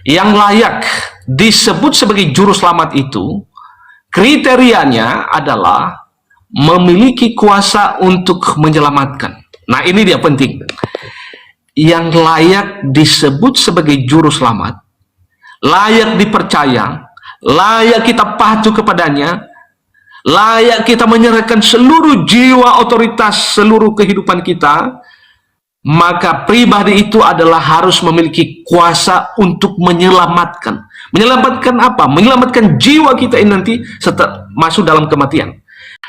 Yang layak disebut sebagai juru selamat itu, kriterianya adalah memiliki kuasa untuk menyelamatkan. Nah, ini dia penting. Yang layak disebut sebagai juru selamat, layak dipercaya, layak kita patuh kepadanya, layak kita menyerahkan seluruh jiwa, otoritas, seluruh kehidupan kita, maka pribadi itu adalah harus memiliki kuasa untuk menyelamatkan. Menyelamatkan apa? Menyelamatkan jiwa kita ini nanti setelah masuk dalam kematian.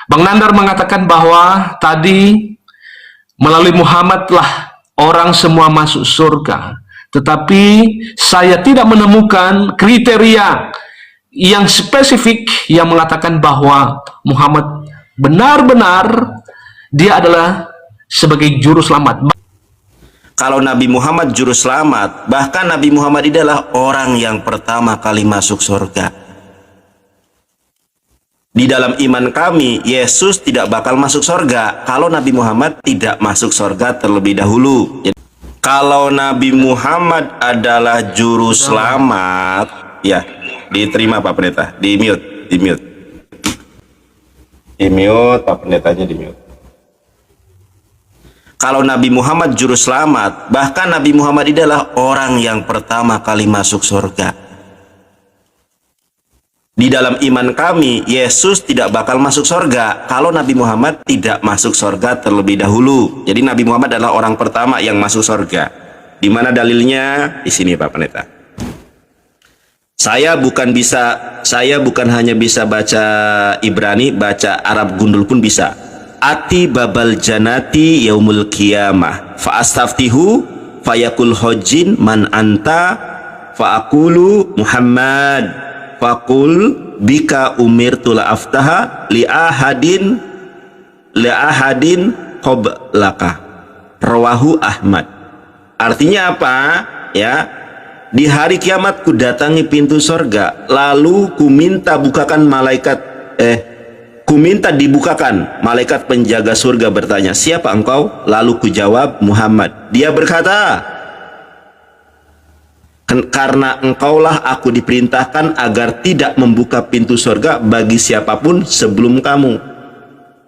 Bang Nandar mengatakan bahwa tadi melalui Muhammadlah orang semua masuk surga. Tetapi saya tidak menemukan kriteria yang spesifik yang mengatakan bahwa Muhammad benar-benar dia adalah sebagai juru selamat. Kalau Nabi Muhammad juru selamat, bahkan Nabi Muhammad adalah orang yang pertama kali masuk surga. Di dalam iman kami, Yesus tidak bakal masuk surga kalau Nabi Muhammad tidak masuk surga terlebih dahulu. Kalau Nabi Muhammad adalah juru selamat, ya diterima Pak Pendeta, di mute Pak Pendetanya, di mute. Kalau Nabi Muhammad juru selamat, bahkan Nabi Muhammad adalah orang yang pertama kali masuk surga. Di dalam iman kami, Yesus tidak bakal masuk surga kalau Nabi Muhammad tidak masuk surga terlebih dahulu. Jadi Nabi Muhammad adalah orang pertama yang masuk surga. Di mana dalilnya? Di sini Pak Pendeta. Saya bukan hanya bisa baca Ibrani, baca Arab gundul pun bisa. Ati babal janati yaumul qiyamah fa astaftihu fayakul hojin man anta fa aqulu Muhammad faqul bika umirtu la aftaha li ahadin qablaka. Rawahu Ahmad. Artinya apa? Ya, di hari kiamat ku datangi pintu surga, lalu ku minta dibukakan. Malaikat penjaga surga bertanya, siapa engkau? Lalu ku jawab, Muhammad. Dia berkata, karena engkaulah aku diperintahkan agar tidak membuka pintu surga bagi siapapun sebelum kamu.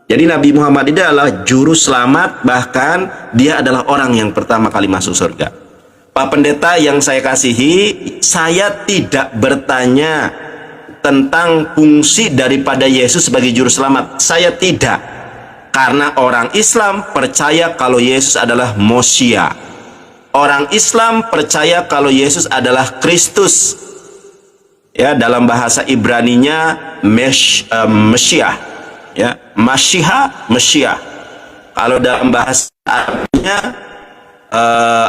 Jadi Nabi Muhammad ini adalah juru selamat, bahkan dia adalah orang yang pertama kali masuk surga. Pak Pendeta yang saya kasihi, saya tidak bertanya tentang fungsi daripada Yesus sebagai juru selamat. Saya tidak, karena orang Islam percaya kalau Yesus adalah Mosiah. Orang Islam percaya kalau Yesus adalah Kristus. Ya, dalam bahasa Ibraninya Mesiah. Ya, Mesiah. Kalau dalam bahasa Arabnya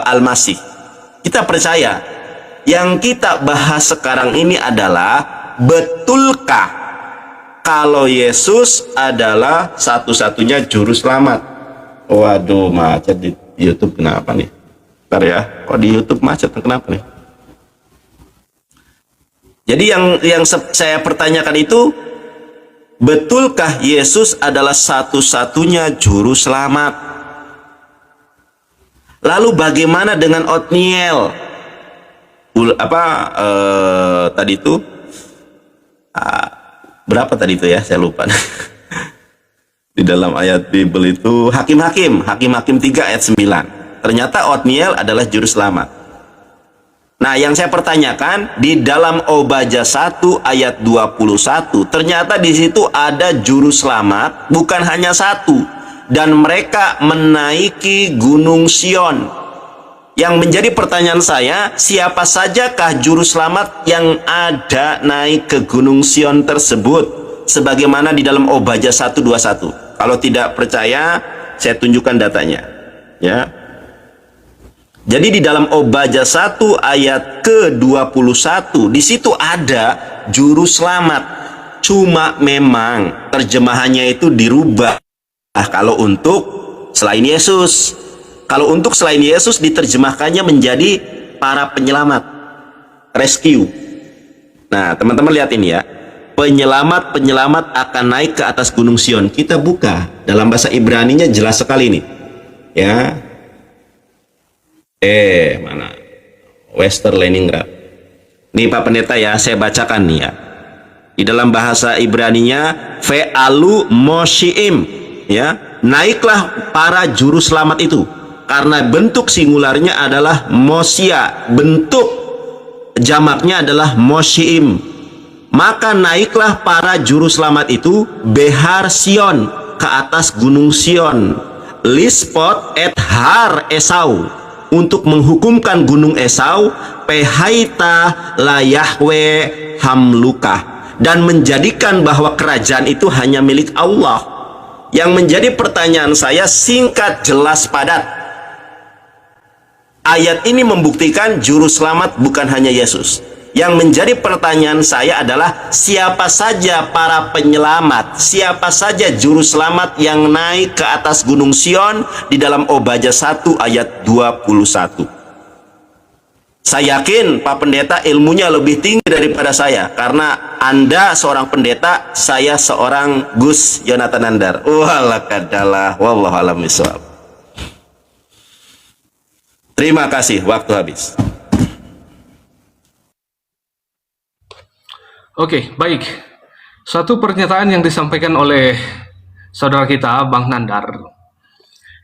Al-Masih. Kita percaya. Yang kita bahas sekarang ini adalah, betulkah kalau Yesus adalah satu-satunya juru selamat? Waduh, macet di YouTube, kenapa nih? Bentar ya, kok di YouTube macet, kenapa nih? Jadi yang saya pertanyakan itu, betulkah Yesus adalah satu-satunya juru selamat? Lalu bagaimana dengan Otniel? Tadi itu berapa tadi itu ya, saya lupa. Di dalam ayat Bible itu Hakim-Hakim 3 ayat 9. Ternyata Otniel adalah juru selamat. Nah, yang saya pertanyakan, di dalam Obadya 1 ayat 21, ternyata di situ ada juru selamat, bukan hanya satu, dan mereka menaiki Gunung Sion. Yang menjadi pertanyaan saya, siapa sajakah juru selamat yang ada naik ke Gunung Sion tersebut? Sebagaimana di dalam Obadya 1:21. Kalau tidak percaya, saya tunjukkan datanya. Ya. Jadi di dalam Obadya 1 ayat ke-21, di situ ada juru selamat. Cuma memang terjemahannya itu dirubah. Kalau untuk selain Yesus. Kalau untuk selain Yesus diterjemahkannya menjadi para penyelamat, rescue. Nah, teman-teman lihat ini ya. Penyelamat akan naik ke atas Gunung Sion. Kita buka dalam bahasa Ibraninya, jelas sekali nih. Ya. Mana? Western Leningrad. Nih Pak Pendeta ya, saya bacakan nih ya. Di dalam bahasa Ibraninya, fe'alu moshiim, ya, naiklah para juru selamat itu. Karena bentuk singularnya adalah mosia, bentuk jamaknya adalah moshiim. Maka naiklah para juru selamat itu behar Sion, ke atas gunung Sion, lispot et har Esau, untuk menghukumkan gunung Esau, pehaita la Yahwe hamlukah, dan menjadikan bahwa kerajaan itu hanya milik Allah. Yang menjadi pertanyaan saya singkat, jelas, padat. Ayat ini membuktikan juru selamat bukan hanya Yesus. Yang menjadi pertanyaan saya adalah siapa saja para penyelamat, siapa saja juru selamat yang naik ke atas gunung Sion di dalam Obadya 1 ayat 21. Saya yakin Pak Pendeta ilmunya lebih tinggi daripada saya, karena Anda seorang pendeta, saya seorang Gus Yonatan Nandar. Walakadalah, wallahu a'lam bishawab. Terima kasih, waktu habis. Oke, baik. Satu pernyataan yang disampaikan oleh saudara kita, Bang Nandar,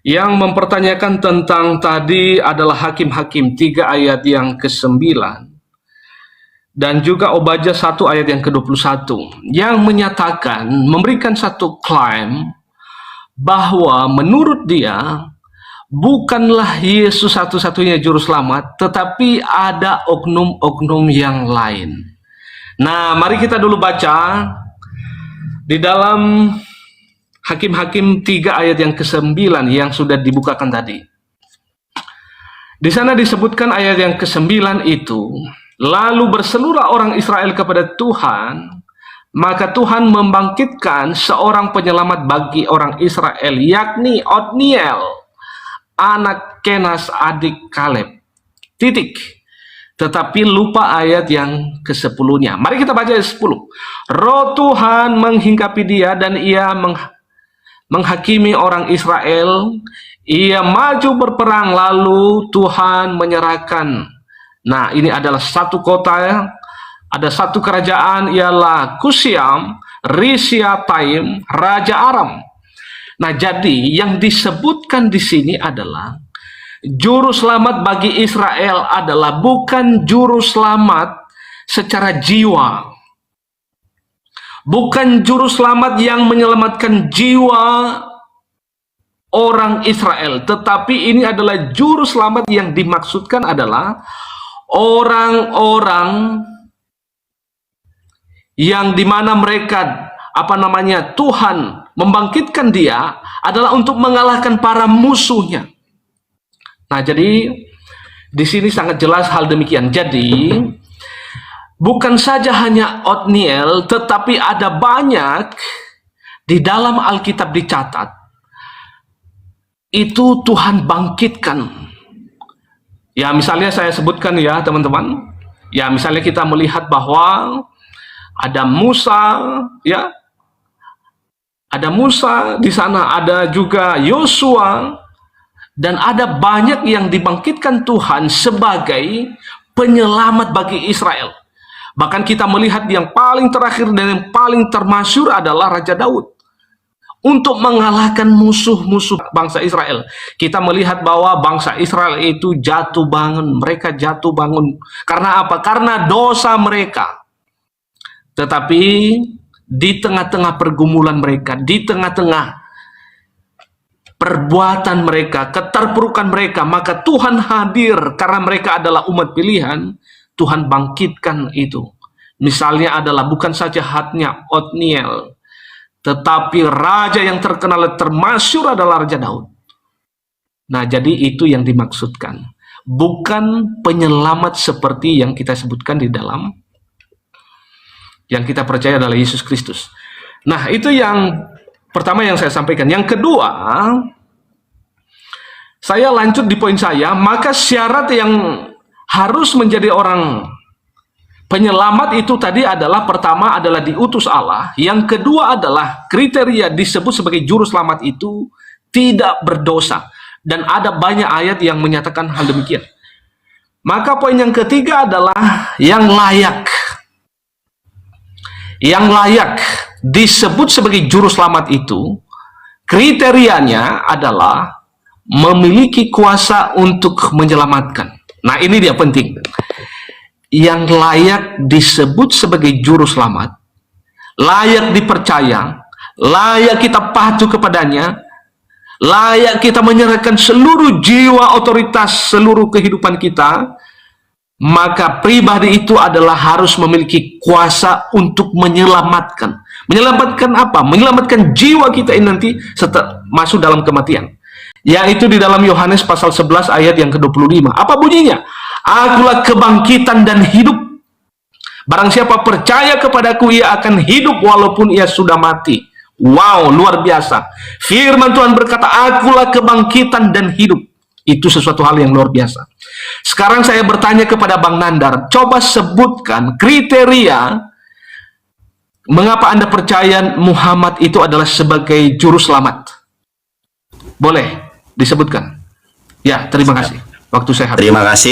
yang mempertanyakan tentang tadi adalah Hakim-Hakim 3 ayat yang ke-9, dan juga Obadya 1 ayat yang ke-21, yang menyatakan, memberikan satu klaim, bahwa menurut dia, bukanlah Yesus satu-satunya juru selamat, tetapi ada oknum-oknum yang lain. Nah, mari kita dulu baca di dalam Hakim-Hakim 3 ayat yang ke-9 yang sudah dibukakan tadi. Di sana disebutkan ayat yang ke-9 itu, lalu berseluruh orang Israel kepada Tuhan, maka Tuhan membangkitkan seorang penyelamat bagi orang Israel, yakni Otniel, anak Kenas, adik Kaleb. Titik. Tetapi lupa ayat yang ke-10-nya. Mari kita baca ayat 10. Roh Tuhan menghinggapi dia dan ia menghakimi orang Israel. Ia maju berperang, lalu Tuhan menyerahkan. Nah, ini adalah satu kota, ada satu kerajaan, ialah Kusiam, Risiataim, Raja Aram. Nah, jadi yang disebutkan di sini adalah juru selamat bagi Israel adalah bukan juru selamat secara jiwa. Bukan juru selamat yang menyelamatkan jiwa orang Israel. Tetapi ini adalah juru selamat yang dimaksudkan adalah orang-orang yang dimana mereka, Tuhan membangkitkan dia adalah untuk mengalahkan para musuhnya. Nah, jadi di sini sangat jelas hal demikian. Jadi bukan saja hanya Otniel, tetapi ada banyak di dalam Alkitab dicatat. Itu Tuhan bangkitkan. Ya, misalnya saya sebutkan ya, teman-teman. Ya, misalnya kita melihat bahwa ada Musa, ya. Ada Musa di sana, ada juga Yosua. Dan ada banyak yang dibangkitkan Tuhan sebagai penyelamat bagi Israel. Bahkan kita melihat yang paling terakhir dan yang paling termasyhur adalah Raja Daud. Untuk mengalahkan musuh-musuh bangsa Israel. Kita melihat bahwa bangsa Israel itu jatuh bangun. Mereka jatuh bangun. Karena apa? Karena dosa mereka. Tetapi di tengah-tengah pergumulan mereka, di tengah-tengah perbuatan mereka, keterpurukan mereka, maka Tuhan hadir karena mereka adalah umat pilihan. Tuhan bangkitkan itu. Misalnya adalah bukan saja hatnya Otniel, tetapi raja yang terkenal termasyhur adalah Raja Daud. Nah, jadi itu yang dimaksudkan. Bukan penyelamat seperti yang kita sebutkan di dalam yang kita percaya adalah Yesus Kristus. Nah, itu yang pertama yang saya sampaikan. Yang kedua, saya lanjut di poin saya, maka syarat yang harus menjadi orang penyelamat itu tadi adalah, pertama adalah diutus Allah, yang kedua adalah kriteria disebut sebagai juru selamat itu tidak berdosa. Dan ada banyak ayat yang menyatakan hal demikian. Maka poin yang ketiga adalah yang layak. Yang layak disebut sebagai juru selamat itu, kriterianya adalah memiliki kuasa untuk menyelamatkan. Nah, ini dia penting. Yang layak disebut sebagai juru selamat, layak dipercaya, layak kita patuh kepadanya, layak kita menyerahkan seluruh jiwa, otoritas, seluruh kehidupan kita, maka pribadi itu adalah harus memiliki kuasa untuk menyelamatkan. Menyelamatkan apa? Menyelamatkan jiwa kita ini nanti setelah masuk dalam kematian. Yaitu di dalam Yohanes pasal 11 ayat yang ke-25. Apa bunyinya? Akulah kebangkitan dan hidup. Barang siapa percaya kepadaku, ia akan hidup walaupun ia sudah mati. Wow, luar biasa. Firman Tuhan berkata, akulah kebangkitan dan hidup. Itu sesuatu hal yang luar biasa. Sekarang saya bertanya kepada Bang Nandar, coba sebutkan kriteria mengapa Anda percaya Muhammad itu adalah sebagai juru selamat. Boleh disebutkan? Ya, terima kasih. Waktu saya habis. Terima kasih.